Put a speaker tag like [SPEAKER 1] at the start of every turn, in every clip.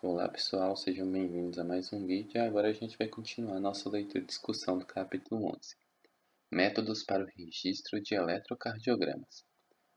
[SPEAKER 1] Olá pessoal, sejam bem-vindos a mais um vídeo e agora a gente vai continuar nossa leitura e discussão do capítulo 11. Métodos para o registro de eletrocardiogramas.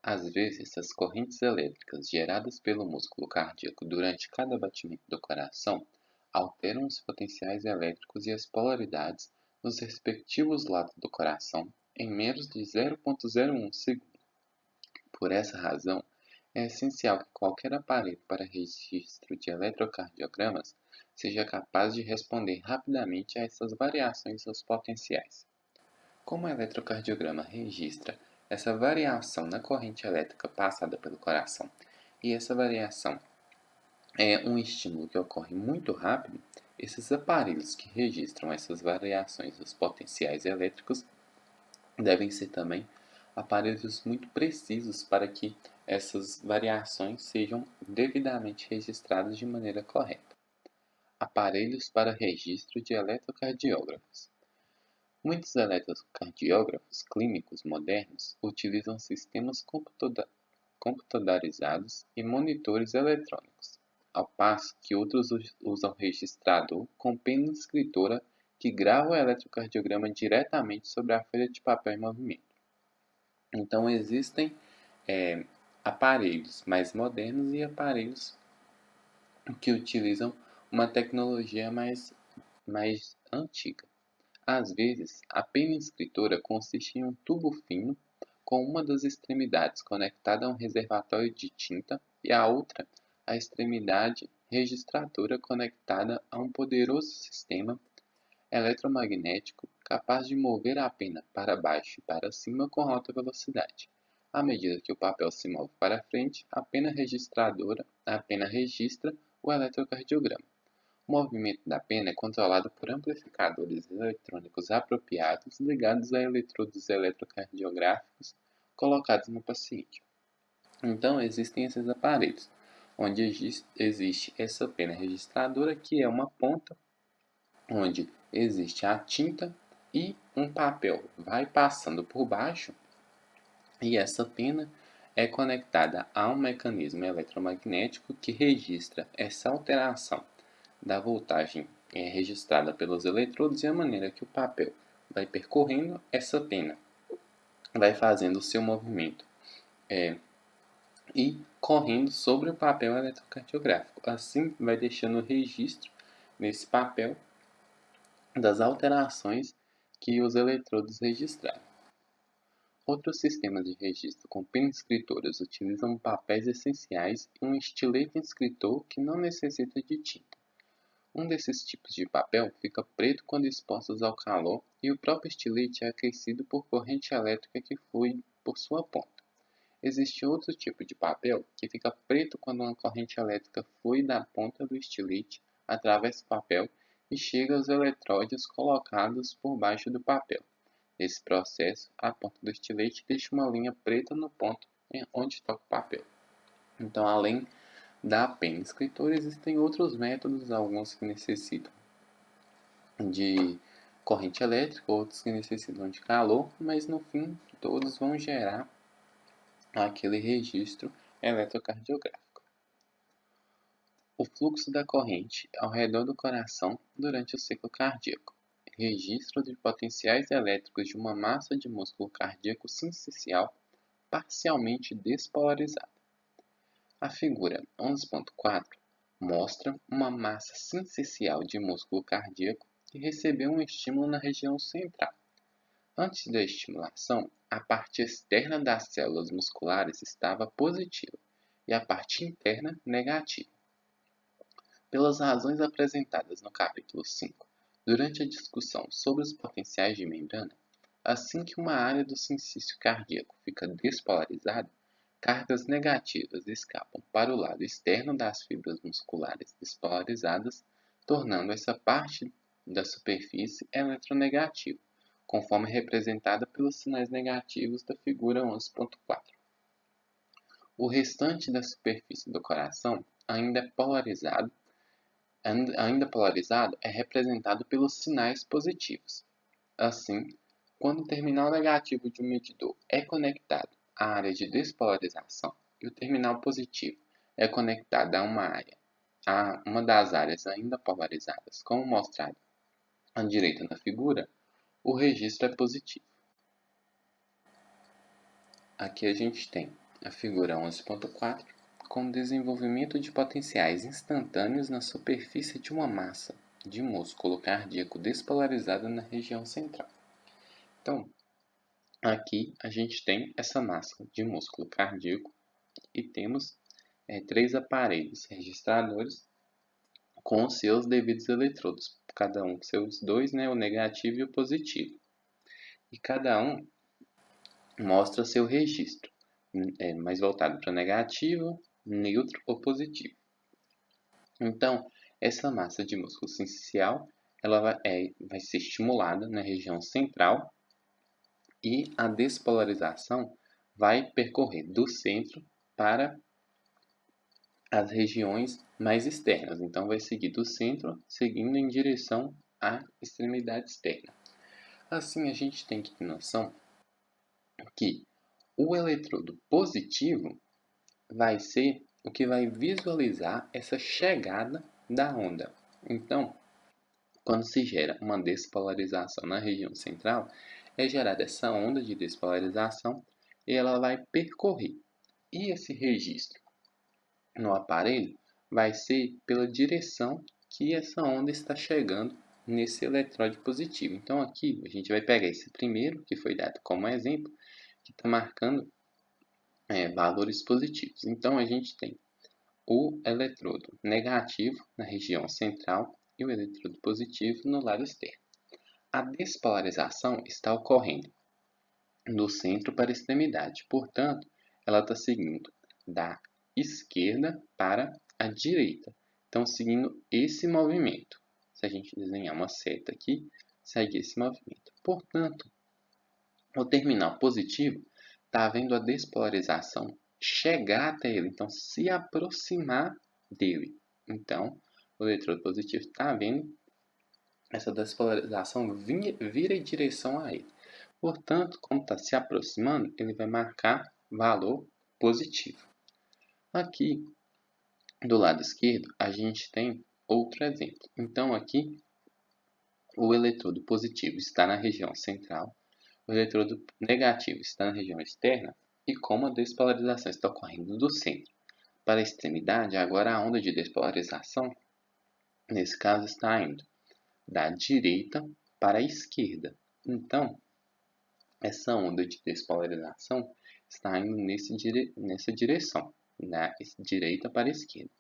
[SPEAKER 1] Às vezes, as correntes elétricas geradas pelo músculo cardíaco durante cada batimento do coração alteram os potenciais elétricos e as polaridades nos respectivos lados do coração em menos de 0,01 segundo. Por essa razão, é essencial que qualquer aparelho para registro de eletrocardiogramas seja capaz de responder rapidamente a essas variações dos potenciais. Como o eletrocardiograma registra essa variação na corrente elétrica passada pelo coração, e essa variação é um estímulo que ocorre muito rápido, esses aparelhos que registram essas variações dos potenciais elétricos devem ser também aparelhos muito precisos para que essas variações sejam devidamente registradas de maneira correta. Aparelhos para registro de eletrocardiógrafos. Muitos eletrocardiógrafos clínicos modernos utilizam sistemas computadorizados e monitores eletrônicos, ao passo que outros usam registrador com pena escritora que grava o eletrocardiograma diretamente sobre a folha de papel em movimento. Então, existem aparelhos mais modernos e aparelhos que utilizam uma tecnologia mais antiga. Às vezes, a pena escritora consiste em um tubo fino com uma das extremidades conectada a um reservatório de tinta e a outra a extremidade registradora conectada a um poderoso sistema eletromagnético capaz de mover a pena para baixo e para cima com alta velocidade. À medida que o papel se move para frente, a pena registra o eletrocardiograma. O movimento da pena é controlado por amplificadores eletrônicos apropriados ligados a eletrodos eletrocardiográficos colocados no paciente. Então, existem esses aparelhos, onde existe essa pena registradora, que é uma ponta onde existe a tinta e um papel vai passando por baixo, e essa pena é conectada a um mecanismo eletromagnético que registra essa alteração da voltagem registrada pelos eletrodos e a maneira que o papel vai percorrendo essa pena, vai fazendo o seu movimento e correndo sobre o papel eletrocardiográfico. Assim, vai deixando o registro nesse papel das alterações que os eletrodos registraram. Outros sistemas de registro com penas escritoras utilizam papéis essenciais e um estilete escritor que não necessita de tinta. Um desses tipos de papel fica preto quando expostos ao calor e o próprio estilete é aquecido por corrente elétrica que flui por sua ponta. Existe outro tipo de papel que fica preto quando uma corrente elétrica flui da ponta do estilete através do papel e chega aos eletródios colocados por baixo do papel. Nesse processo, a ponta do estilete deixa uma linha preta no ponto onde toca o papel. Então, além da pena escritora, existem outros métodos, alguns que necessitam de corrente elétrica, outros que necessitam de calor, mas no fim todos vão gerar aquele registro eletrocardiográfico. O fluxo da corrente ao redor do coração durante o ciclo cardíaco. Registro de potenciais elétricos de uma massa de músculo cardíaco sincicial parcialmente despolarizada. A figura 11.4 mostra uma massa sincicial de músculo cardíaco que recebeu um estímulo na região central. Antes da estimulação, a parte externa das células musculares estava positiva e a parte interna negativa. Pelas razões apresentadas no capítulo 5, durante a discussão sobre os potenciais de membrana, assim que uma área do sincício cardíaco fica despolarizada, cargas negativas escapam para o lado externo das fibras musculares despolarizadas, tornando essa parte da superfície eletronegativa, conforme representada pelos sinais negativos da figura 11.4. O restante da superfície do coração, ainda polarizado, é representado pelos sinais positivos. Assim, quando o terminal negativo de um medidor é conectado à área de despolarização e o terminal positivo é conectado a uma área uma das áreas ainda polarizadas, como mostrado à direita na figura, o registro é positivo. Aqui a gente tem a figura 11.4 com desenvolvimento de potenciais instantâneos na superfície de uma massa de músculo cardíaco despolarizada na região central. Então, aqui a gente tem essa massa de músculo cardíaco e temos 3 aparelhos registradores com os seus devidos eletrodos, cada um com seus dois, o negativo e o positivo. E cada um mostra seu registro, mais voltado para negativo, neutro ou positivo. Então, essa massa de músculo sensicial ela vai ser estimulada na região central e a despolarização vai percorrer do centro para as regiões mais externas. Então, vai seguir do centro, seguindo em direção à extremidade externa. Assim, a gente tem que ter noção que o eletrodo positivo vai ser o que vai visualizar essa chegada da onda. Então, quando se gera uma despolarização na região central, é gerada essa onda de despolarização e ela vai percorrer. E esse registro no aparelho vai ser pela direção que essa onda está chegando nesse eletróde positivo. Então aqui a gente vai pegar esse primeiro, que foi dado como exemplo, que está marcando valores positivos. Então a gente tem o eletrodo negativo na região central e o eletrodo positivo no lado externo. A despolarização está ocorrendo do centro para a extremidade, portanto, ela está seguindo da esquerda para a direita. Então, seguindo esse movimento. Se a gente desenhar uma seta aqui, segue esse movimento. Portanto, o terminal positivo está vendo a despolarização chegar até ele, então se aproximar dele. Então, o eletrodo positivo está vendo essa despolarização vir em direção a ele. Portanto, como está se aproximando, ele vai marcar valor positivo. Aqui, do lado esquerdo, a gente tem outro exemplo. Então, aqui, o eletrodo positivo está na região central, o eletrodo negativo está na região externa, e como a despolarização está ocorrendo do centro para a extremidade, agora a onda de despolarização, nesse caso, está indo da direita para a esquerda. Então, essa onda de despolarização está indo nessa direção, da direita para a esquerda.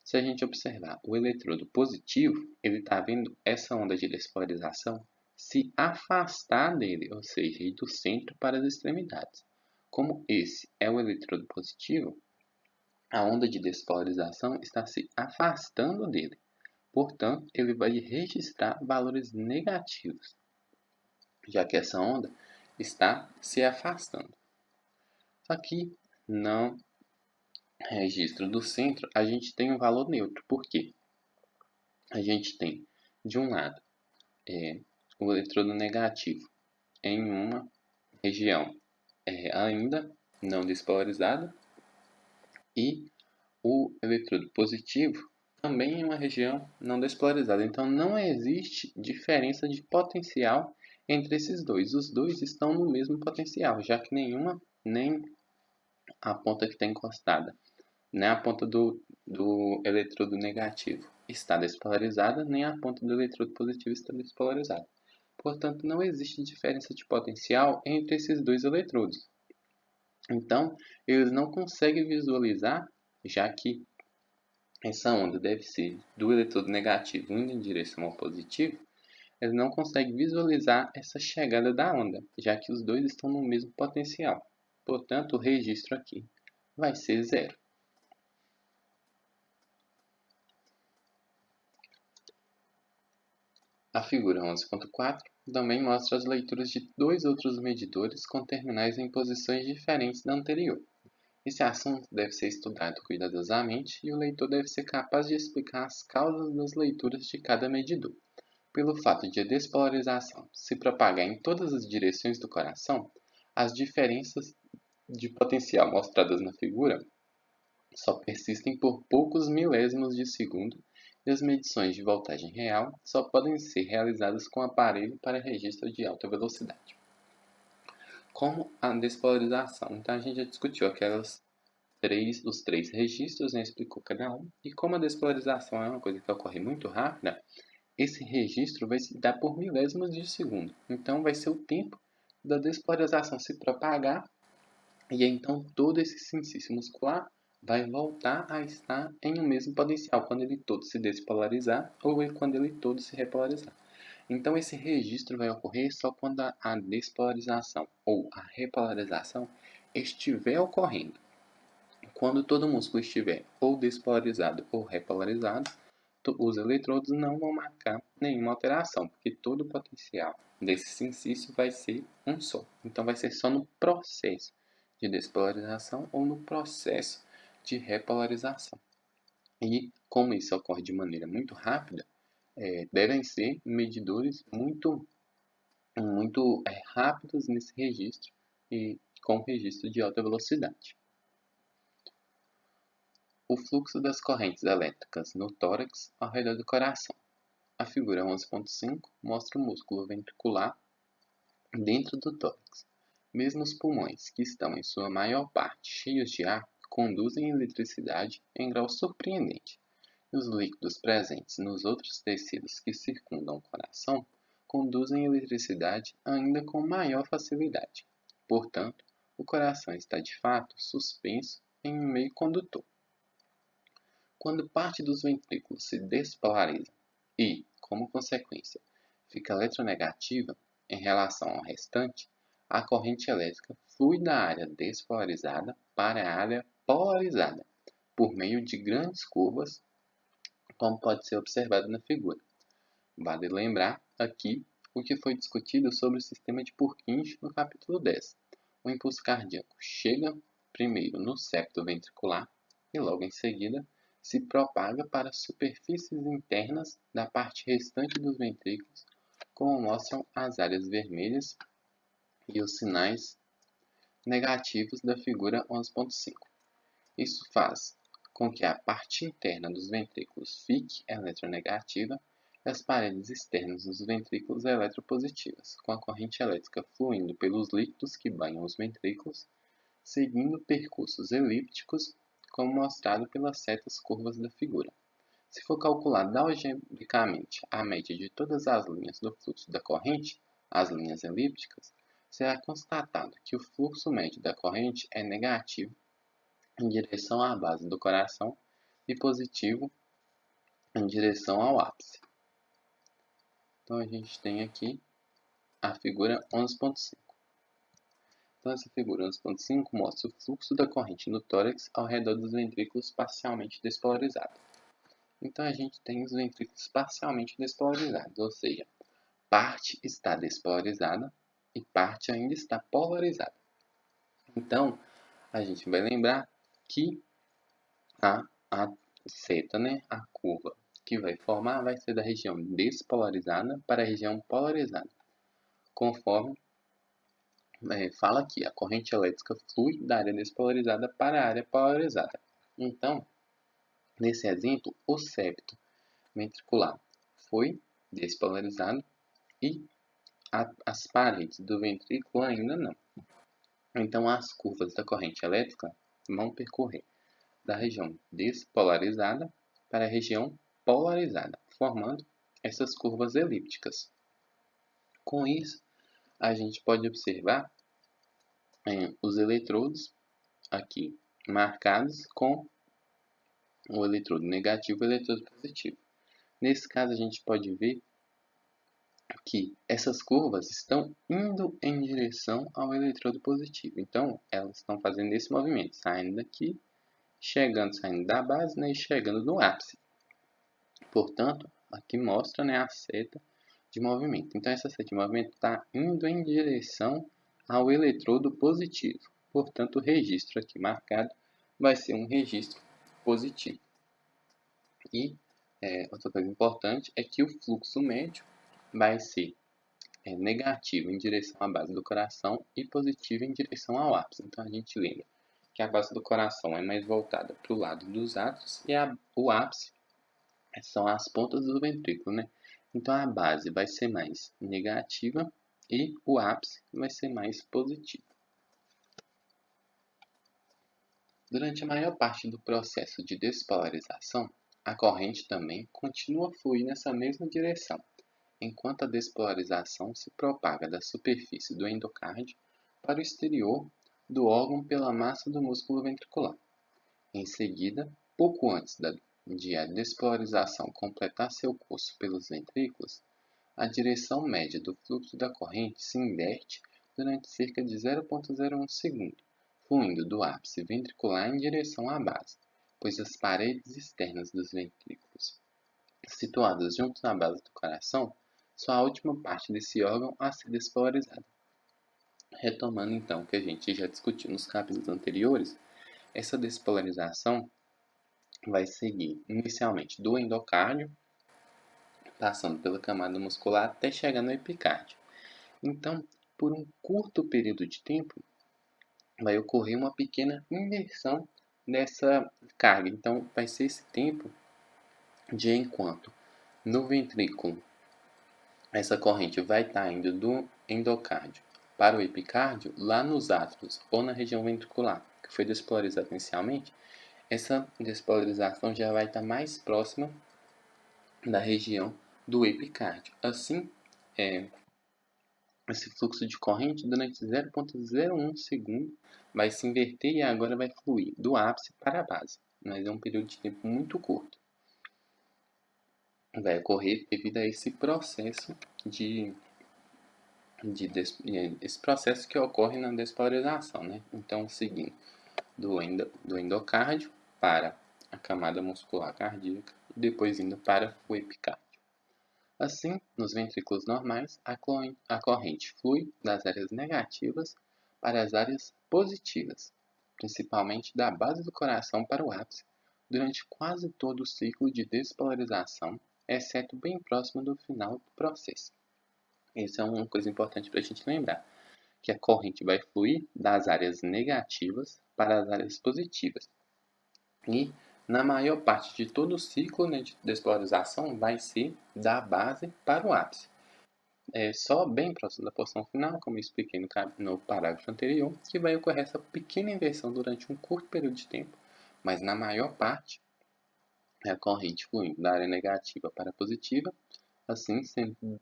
[SPEAKER 1] Se a gente observar o eletrodo positivo, ele está vendo essa onda de despolarização se afastar dele, ou seja, ir do centro para as extremidades. Como esse é o eletrodo positivo, a onda de despolarização está se afastando dele. Portanto, ele vai registrar valores negativos, já que essa onda está se afastando. Aqui, no registro do centro, a gente tem um valor neutro. Por quê? A gente tem, de um lado, o eletrodo negativo em uma região ainda não despolarizada e o eletrodo positivo também em uma região não despolarizada. Então, não existe diferença de potencial entre esses dois. Os dois estão no mesmo potencial, já que nem a ponta que está encostada, nem a ponta do eletrodo negativo está despolarizada, nem a ponta do eletrodo positivo está despolarizada. Portanto, não existe diferença de potencial entre esses dois eletrodos. Então, eles não conseguem visualizar, já que essa onda deve ser do eletrodo negativo indo em direção ao positivo, eles não conseguem visualizar essa chegada da onda, já que os dois estão no mesmo potencial. Portanto, o registro aqui vai ser 0. A figura 11.4 também mostra as leituras de dois outros medidores com terminais em posições diferentes da anterior. Esse assunto deve ser estudado cuidadosamente e o leitor deve ser capaz de explicar as causas das leituras de cada medidor. Pelo fato de a despolarização se propagar em todas as direções do coração, as diferenças de potencial mostradas na figura só persistem por poucos milésimos de segundo e as medições de voltagem real só podem ser realizadas com aparelho para registro de alta velocidade. Como a despolarização. Então a gente já discutiu os três registros, né, explicou cada um. E como a despolarização é uma coisa que ocorre muito rápida, esse registro vai se dar por milésimos de segundo. Então vai ser o tempo da despolarização se propagar e então todo esse sensício muscular vai voltar a estar em um mesmo potencial quando ele todo se despolarizar ou quando ele todo se repolarizar. Então esse registro vai ocorrer só quando a despolarização ou a repolarização estiver ocorrendo. Quando todo músculo estiver ou despolarizado ou repolarizado, os eletrodos não vão marcar nenhuma alteração, porque todo o potencial desse sensício vai ser um só. Então vai ser só no processo de despolarização ou no processo de repolarização. E como isso ocorre de maneira muito rápida, devem ser medidores muito rápidos nesse registro e com registro de alta velocidade. O fluxo das correntes elétricas no tórax ao redor do coração. A figura 11.5 mostra o músculo ventricular dentro do tórax. Mesmo os pulmões, que estão em sua maior parte cheios de ar, conduzem eletricidade em grau surpreendente. E os líquidos presentes nos outros tecidos que circundam o coração conduzem eletricidade ainda com maior facilidade. Portanto, o coração está de fato suspenso em um meio condutor. Quando parte dos ventrículos se despolariza e, como consequência, fica eletronegativa em relação ao restante, a corrente elétrica flui da área despolarizada para a área polarizada, por meio de grandes curvas, como pode ser observado na figura. Vale lembrar aqui o que foi discutido sobre o sistema de Purkinje no capítulo 10. O impulso cardíaco chega primeiro no septo ventricular e logo em seguida se propaga para as superfícies internas da parte restante dos ventrículos, como mostram as áreas vermelhas e os sinais negativos da figura 11.5. Isso faz com que a parte interna dos ventrículos fique eletronegativa e as paredes externas dos ventrículos eletropositivas, com a corrente elétrica fluindo pelos líquidos que banham os ventrículos, seguindo percursos elípticos, como mostrado pelas setas curvas da figura. Se for calculada algebricamente a média de todas as linhas do fluxo da corrente, as linhas elípticas, será constatado que o fluxo médio da corrente é negativo em direção à base do coração e positivo em direção ao ápice. Então a gente tem aqui a figura 11.5. Então essa figura 11.5 mostra o fluxo da corrente no tórax ao redor dos ventrículos parcialmente despolarizados. Então a gente tem os ventrículos parcialmente despolarizados, ou seja, parte está despolarizada e parte ainda está polarizada. Então a gente vai lembrar que a seta, a curva que vai formar vai ser da região despolarizada para a região polarizada, conforme fala aqui, a corrente elétrica flui da área despolarizada para a área polarizada. Então, nesse exemplo, o septo ventricular foi despolarizado e as paredes do ventrículo ainda não. Então, as curvas da corrente elétrica vão percorrer da região despolarizada para a região polarizada, formando essas curvas elípticas. Com isso, a gente pode observar os eletrodos aqui marcados com o eletrodo negativo e o eletrodo positivo. Nesse caso, a gente pode ver que essas curvas estão indo em direção ao eletrodo positivo. Então, elas estão fazendo esse movimento, saindo daqui, saindo da base, e chegando no ápice. Portanto, aqui mostra a seta de movimento. Então, essa seta de movimento está indo em direção ao eletrodo positivo. Portanto, o registro aqui marcado vai ser um registro positivo. E outra coisa importante é que o fluxo médio vai ser negativo em direção à base do coração e positivo em direção ao ápice. Então, a gente lembra que a base do coração é mais voltada para o lado dos átrios e o ápice são as pontas do ventrículo, né? Então a base vai ser mais negativa e o ápice vai ser mais positivo. Durante a maior parte do processo de despolarização, a corrente também continua a fluir nessa mesma direção, enquanto a despolarização se propaga da superfície do endocárdio para o exterior do órgão pela massa do músculo ventricular. Em seguida, pouco antes de a despolarização completar seu curso pelos ventrículos, a direção média do fluxo da corrente se inverte durante cerca de 0,01 segundo, fluindo do ápice ventricular em direção à base, pois as paredes externas dos ventrículos, situadas junto à base do coração, são a última parte desse órgão a ser despolarizada. Retomando então o que a gente já discutiu nos capítulos anteriores, essa despolarização vai seguir inicialmente do endocárdio, passando pela camada muscular até chegar no epicárdio. Então, por um curto período de tempo, vai ocorrer uma pequena inversão dessa carga. Então, vai ser esse tempo de enquanto no ventrículo essa corrente vai estar indo do endocárdio para o epicárdio, lá nos átrios ou na região ventricular, que foi despolarizada inicialmente, essa despolarização já vai estar mais próxima da região do epicárdio. Assim, esse fluxo de corrente durante 0,01 segundo vai se inverter e agora vai fluir do ápice para a base, mas é um período de tempo muito curto. Vai ocorrer devido a esse processo esse processo que ocorre na despolarização, né? Então, seguindo do endocárdio para a camada muscular cardíaca e depois indo para o epicárdio. Assim, nos ventrículos normais, a corrente flui das áreas negativas para as áreas positivas, principalmente da base do coração para o ápice, durante quase todo o ciclo de despolarização, exceto bem próximo do final do processo. Isso é uma coisa importante para a gente lembrar, que a corrente vai fluir das áreas negativas para as áreas positivas. E na maior parte de todo o ciclo, né, de despolarização vai ser da base para o ápice. É só bem próximo da porção final, como eu expliquei no parágrafo anterior, que vai ocorrer essa pequena inversão durante um curto período de tempo, mas na maior parte é a corrente fluindo da área negativa para a positiva, assim sendo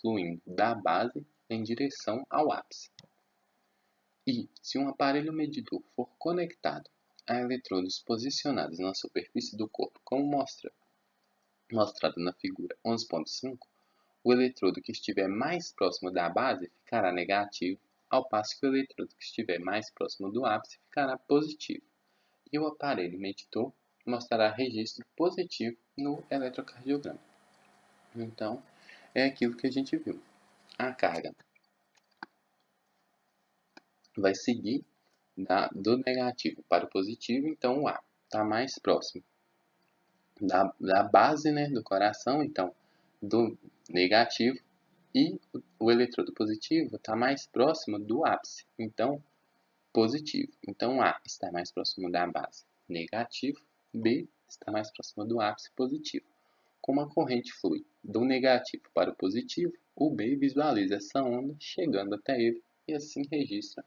[SPEAKER 1] fluindo da base em direção ao ápice. E, se um aparelho medidor for conectado a eletrodos posicionados na superfície do corpo, como mostrado na figura 11.5, o eletrodo que estiver mais próximo da base ficará negativo, ao passo que o eletrodo que estiver mais próximo do ápice ficará positivo. E o aparelho medidor mostrará registro positivo no eletrocardiograma. Então, é aquilo que a gente viu. A carga vai seguir do negativo para o positivo, então o A está mais próximo da base, né, do coração, então do negativo, e o eletrodo positivo está mais próximo do ápice, então positivo. Então A está mais próximo da base, negativo, B está mais próximo do ápice, positivo. Como a corrente flui do negativo para o positivo, o B visualiza essa onda chegando até ele e assim registra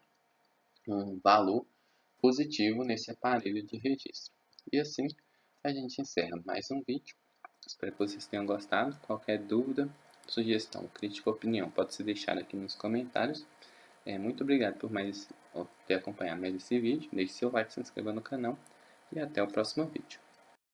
[SPEAKER 1] um valor positivo nesse aparelho de registro. E assim a gente encerra mais um vídeo. Espero que vocês tenham gostado. Qualquer dúvida, sugestão, crítica ou opinião pode ser deixada aqui nos comentários. Muito obrigado por ter acompanhado mais esse vídeo. Deixe seu like, se inscreva no canal e até o próximo vídeo.